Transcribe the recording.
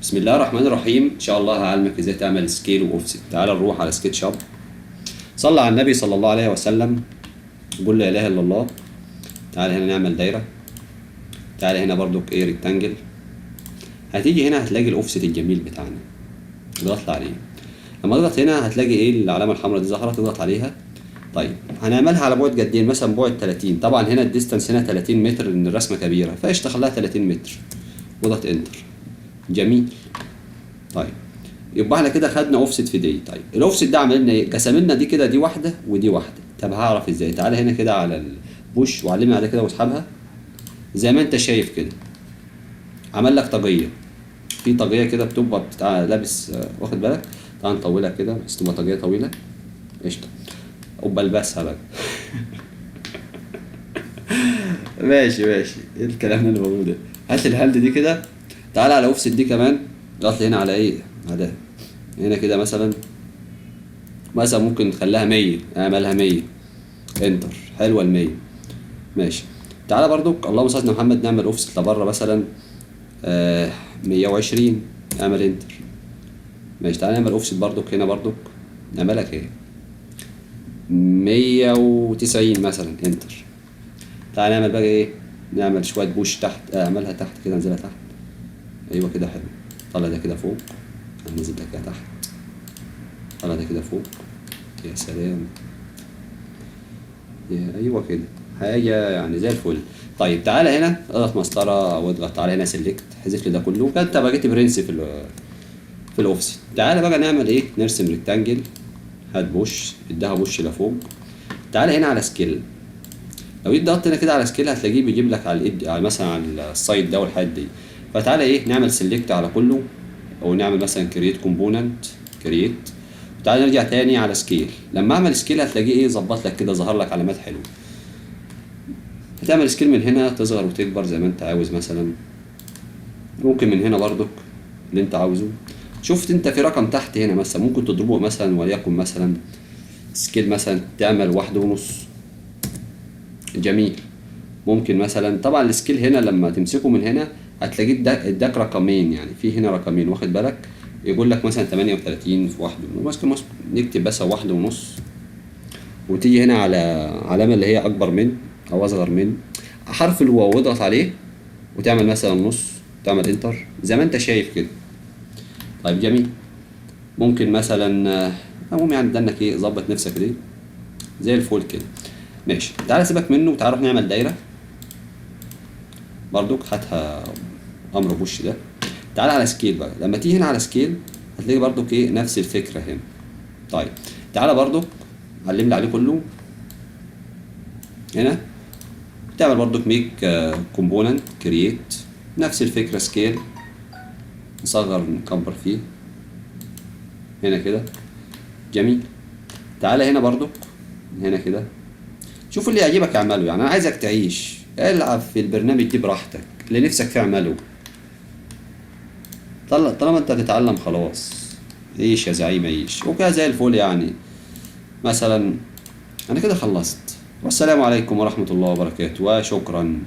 بسم الله الرحمن الرحيم. ان شاء الله هعلمك ازاي تعمل سكيل واوفست. تعال نروح على سكتش اب. صلى على النبي صلى الله عليه وسلم. قول لا اله الا الله. تعال هنا نعمل دايره. تعال هنا برضو ايه ريكتانجل. هتيجي هنا هتلاقي الاوفست الجميل بتاعنا، اضغط عليه. لما تضغط هنا هتلاقي ايه العلامه الحمراء دي ظهرت، تضغط عليها. طيب هنعملها على بعد قد ايه؟ مثلا بعد 30. طبعا هنا الديستانس هنا 30 متر لان الرسمه كبيره، فايش خليها 30 متر واضغط انتر. جميل. طيب يبقى احنا كده خدنا اوفست في دي. طيب الاوفست ده عمل لنا ايه؟ قسم لنا دي كده، دي واحده ودي واحده. طب هعرف ازاي؟ تعالى هنا كده على البوش وعلمني على كده واسحبها زي ما انت شايف كده. عمل لك طاقيه، في طاقيه كده بتبقى لابس واخد بالك. تعال نطولها كده بس تبقى طاقيه طويله. قشطه. وبلبسها بقى. ماشي ماشي، ايه الكلام اللي بقوله ده؟ هات الهالد دي كده. تعالى على اوفست دي كمان. اضغط هنا على ايه؟ على هنا كده مثلا ممكن نخليها 100. اعملها 100 انتر. حلوه ال 100. ماشي. تعالى برضو اللهم صل على محمد نعمل اوفست لبره مثلا 120. اعمل انتر. ماشي. تعالى نعمل اوفست برضو هنا برضو نعملها ايه 190 مثلا انتر. تعالى نعمل بقى ايه، نعمل شويه بوش تحت. اعملها تحت كده، انزلها تحت. ايوه كده حلو. طلع ده كده فوق، هنزل ده كده تحت. طلع ده كده فوق. يا سلام. ايوه كده حاجه يعني زي الفل. طيب تعالى هنا اضغط مسطره واضغط. تعالى هنا سيلكت، حذف لي ده كله كده. انت بقيت برنس في الاوفست. تعالى بقى نعمل ايه، نرسم ريكتانجل. هات بوش، اديها بوش لفوق. تعالى هنا على سكيل. لو جيت ضغطت هنا كده على سكيل هتلاقيه بيجيب لك على الايد مثلا على السايد ده والحاجات دي. فتعالى ايه نعمل سيلكت على كله، او نعمل مثلا كرييت كومبوننت كرييت. تعالى نرجع تاني على سكيل. لما اعمل سكيل هتلاقيه ايه ظبط لك كده، ظهر لك علامات حلوه. هتعمل سكيل من هنا تصغر وتكبر زي ما انت عاوز مثلا. ممكن من هنا برضك اللي انت عاوزه. شفت انت في رقم تحت هنا مثلا ممكن تضربه مثلا، وليكن مثلا سكيل مثلا تعمل 1.5. جميل. ممكن مثلا طبعا السكيل هنا لما تمسكه من هنا هتلاقيه اداك رقمين، يعني في هنا رقمين واخد بالك. يقول لك مثلا 38 في 1. ممكن نكتب بس 1.5. وتيجي هنا على علامة اللي هي أكبر من أو أصغر من حرف الواو واضغط عليه وتعمل مثلا نص. تعمل انتر زي ما انت شايف كده. طيب جميل. ممكن مثلا المهم يعني دنك ايه ظبط نفسك دي زي الفول كده. ماشي. تعالى سيبك منه وتعالى نروح نعمل دايرة برضك. هاتها امر بوش ده. تعالى على سكيل بقى. لما تيجي هنا على سكيل هتلاقي برضك ايه نفس الفكرة هنا. طيب تعالى برضك علم لي عليه كله هنا. تعمل برضك ميك كومبوننت كرييت. نفس الفكرة سكيل. نصغر نكبر فيه هنا كده. جميل. تعالى هنا برضك هنا كده. شوف اللي يعجبك اعمله، يعني انا عايزك تعيش العب في البرنامج دي براحتك اللي نفسك فيه اعمله. طالما انت هتتعلم خلاص عيش يا زعيم عيش وكده زي الفل. يعني مثلا انا كده خلصت، والسلام عليكم ورحمة الله وبركاته وشكرا.